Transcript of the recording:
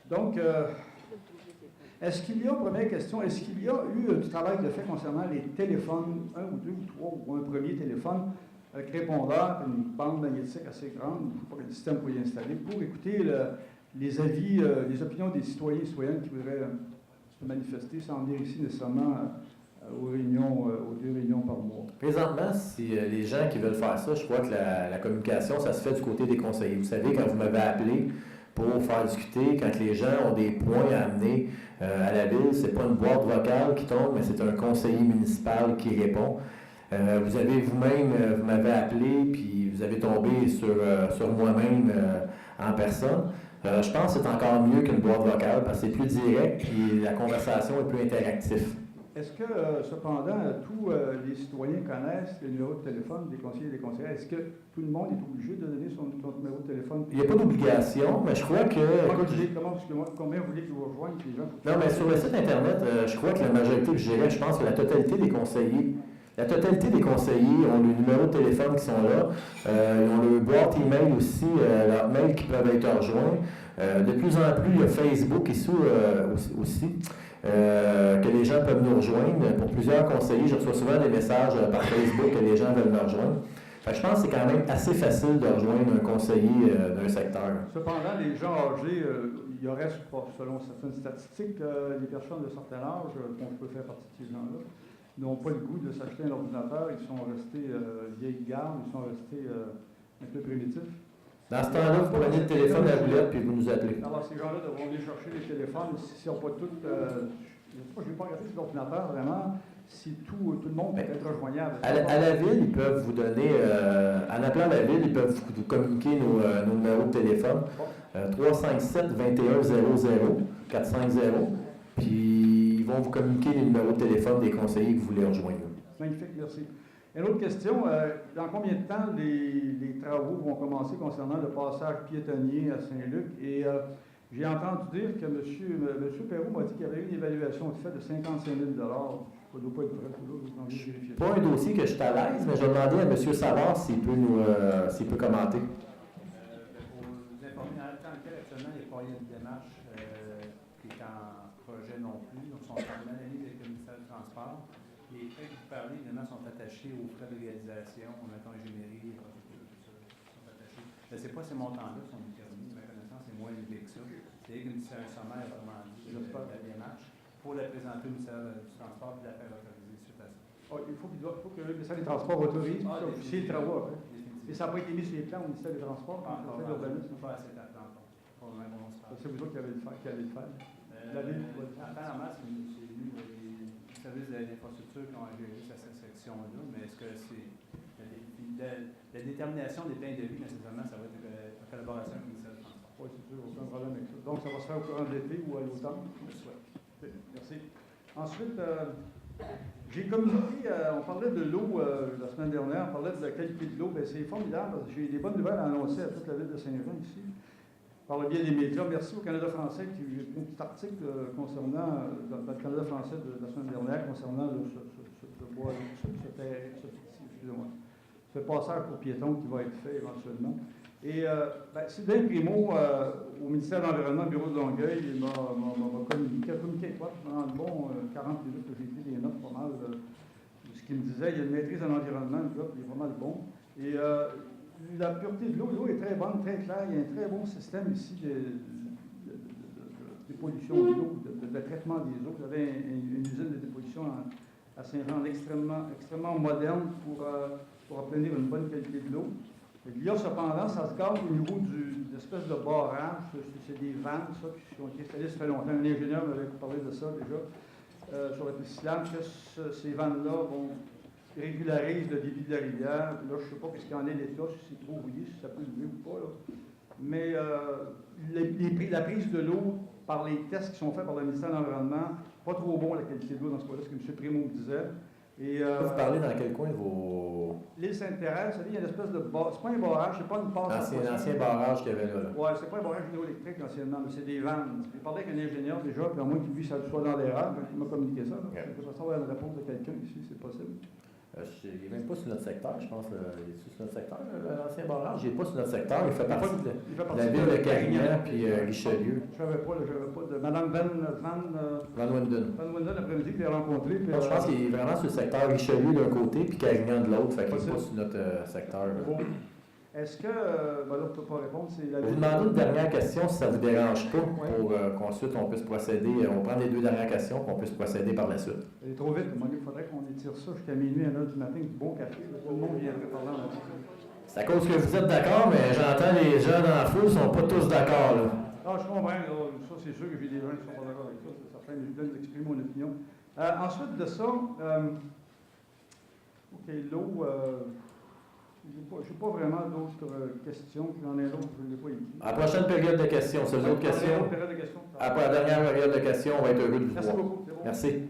Donc, est-ce qu'il y a, première question, est-ce qu'il y a eu du travail de fait concernant les téléphones, un ou deux ou trois, ou un premier téléphone avec répondeur, une bande magnétique assez grande, il ne faut pas que le système puisse y installer, pour écouter les avis, les opinions des citoyens et citoyennes qui voudraient se manifester sans venir ici nécessairement aux réunions, aux 2 réunions par mois? Présentement, si les gens qui veulent faire ça, je crois que la communication, ça se fait du côté des conseillers. Vous savez, quand vous m'avez appelé pour faire discuter, quand les gens ont des points à amener à la ville, c'est pas une boîte vocale qui tombe, mais c'est un conseiller municipal qui répond. Vous avez vous-même, vous m'avez appelé, puis vous avez tombé sur moi-même en personne. Je pense que c'est encore mieux qu'une boîte vocale parce que c'est plus direct, puis la conversation est plus interactive. Est-ce que, cependant, tous les citoyens connaissent le numéro de téléphone des conseillers et des conseillères? Est-ce que tout le monde est obligé de donner son numéro de téléphone? Il n'y a pas d'obligation, mais je crois que... Combien vous voulez qu'ils vous rejoignent les gens? Non, mais sur le site Internet, je crois que la majorité, je pense que la totalité des conseillers ont le numéro de téléphone qui sont là. Ils ont le boîte email aussi, leur mail qui peuvent être rejoints. De plus en plus, il y a Facebook ici aussi. Que les gens peuvent nous rejoindre. Pour plusieurs conseillers, je reçois souvent des messages par Facebook que les gens veulent me rejoindre. Fait que je pense que c'est quand même assez facile de rejoindre un conseiller d'un secteur. Cependant, les gens âgés, il y aurait, selon certaines statistiques, des personnes de certain âge, dont je peux faire partie de ces gens-là, n'ont pas le goût de s'acheter un ordinateur. Ils sont restés vieilles gardes, ils sont restés un peu primitifs. Dans ce temps-là, vous prenez le téléphone à la boulette puis vous nous appelez. Alors, ces gens-là devront aller chercher les téléphones s'ils n'ont pas tout. Je ne vais pas regarder sur l'ordinateur vraiment si tout le monde peut être rejoignable. À la ville, ils peuvent vous donner, en appelant la ville, ils peuvent vous communiquer nos numéros de téléphone. 357-2100-450. Puis ils vont vous communiquer les numéros de téléphone des conseillers que vous voulez rejoindre. Magnifique, merci. Une autre question, dans combien de temps les travaux vont commencer concernant le passage piétonnier à Saint-Luc? Et j'ai entendu dire que M. Perrault m'a dit qu'il y avait eu une évaluation de fait de 55 000 $. Ça ne doit pas être vrai, je vais vérifier. Pas un dossier que je suis à l'aise, mais je vais demander à M. Savard s'il peut commenter. Pour vous informer, dans le temps actuellement, il n'y a pas eu de démarche qui est en projet non plus. Nous sommes en analyse avec le ministère du Transport. Les frais que vous parlez, évidemment, sont attachés aux frais de réalisation, mettons ingénierie, sont attachés. Je ne sais pas ces montants-là sont déterminés. Ma connaissance est moins élevée que ça. C'est un sommaire vraiment dit de la démarche pour la présenter au ministère du Transport et la faire autoriser suite à ça. Oh, il faut que le ministère des Transports autorise pour officier le travaux après. Et ça n'a pas été mis sur les plans au ministère des Transports quand on fait l'urbanisme. Pas assez d'attente. C'est vous autres qui allez le faire. La ville apparemment, c'est nous, les services de l'infrastructure qui ont géré cette section-là, mais est-ce que c'est la détermination des plans de vie, nécessairement, ça va être en collaboration avec le ministère du Transport? Oui, c'est sûr, aucun problème avec ça. Donc, ça va se faire au courant de l'été ou à l'automne? Oui. Merci. Ensuite, j'ai communiqué, on parlait de l'eau la semaine dernière, on parlait de la qualité de l'eau. C'est formidable, parce que j'ai des bonnes nouvelles à annoncer à toute la ville de Saint-Jean ici. Par le biais des médias. Merci au Canada français qui a eu un petit article concernant, dans le Canada français de la semaine dernière, concernant ce passage pour piétons qui va être fait éventuellement. Et Sylvain Primo, au ministère de l'Environnement, bureau de Longueuil, il m'a communiqué avec moi pendant le bon 40 minutes que j'ai pris des notes pas mal de ce qu'il me disait. Il y a une maîtrise en environnement, le gars, il est pas mal bon. Et la pureté de l'eau est très bonne, très claire. Il y a un très bon système ici de dépollution de l'eau, de traitement des eaux. Vous avez une usine de dépollution à Saint-Jean extrêmement moderne pour obtenir une bonne qualité de l'eau. Il y a cependant, ça se garde au niveau de l'espèce de barrage. C'est des vannes, ça, qui ont été installées ça fait longtemps. Un ingénieur m'avait parlé de ça déjà, sur la piste cyclable, que ces vannes-là régularisent le débit de la rivière. Là, je ne sais pas ce qu'il y en est l'état, si c'est trop rouillé, si ça peut lever ou pas. Là. Mais la prise de l'eau par les tests qui sont faits par le ministère de l'Environnement, pas trop bon la qualité de l'eau dans ce cas-là, ce que M. Primo me disait. Et, vous parlez dans quel coin de vos... L'île Sainte-Thérèse, il y a une espèce de barrage. C'est pas un barrage, c'est pas une passe. C'est un ancien barrage qu'il y avait là. Oui, c'est pas un barrage hydroélectrique anciennement, mais c'est des vannes. J'ai parlé avec un ingénieur déjà, puis à moins qu'il lui ça soit dans l'erreur, il m'a communiqué ça. De toute façon, on va avoir une réponse de quelqu'un ici, c'est possible. Il n'est même pas sur notre secteur, je pense. Il est sur notre secteur, l'ancien barrage. Il n'est pas sur notre secteur. Il fait partie de la ville de Carignan puis Richelieu. Je ne savais pas de Mme Van Winden. Van Winden, l'après-midi, que j'ai rencontré. Puis, Je pense qu'il est vraiment sur le secteur Richelieu d'un côté puis Carignan de l'autre. Fait qu'il n'est pas sur notre secteur. Bon. Est-ce que, ben là, on ne peut pas répondre, c'est la Je vais vous demander une dernière question, si ça ne vous dérange pas, pour qu'ensuite on puisse procéder. On prend les 2 dernières questions, qu'on puisse procéder par la suite. Elle est trop vite. Il faudrait qu'on étire ça jusqu'à minuit, à 1h du matin, du bon café. Tout le monde viendrait parler en là. C'est à cause que vous êtes d'accord, mais j'entends les gens dans la foule ne sont pas tous d'accord. Là. Ah, je comprends. Là, ça, c'est sûr que j'ai des gens qui ne sont pas d'accord avec ça. C'est certain, mais je donne d'exprimer mon opinion. Ensuite de ça, OK, l'eau, je n'ai pas vraiment d'autres questions. J'en ai d'autres, je ne l'ai pas écrit. À la prochaine période de questions, c'est une autre question. Période de questions. Après la dernière période de questions, on va être heureux de vous Merci voir. beaucoup. Merci.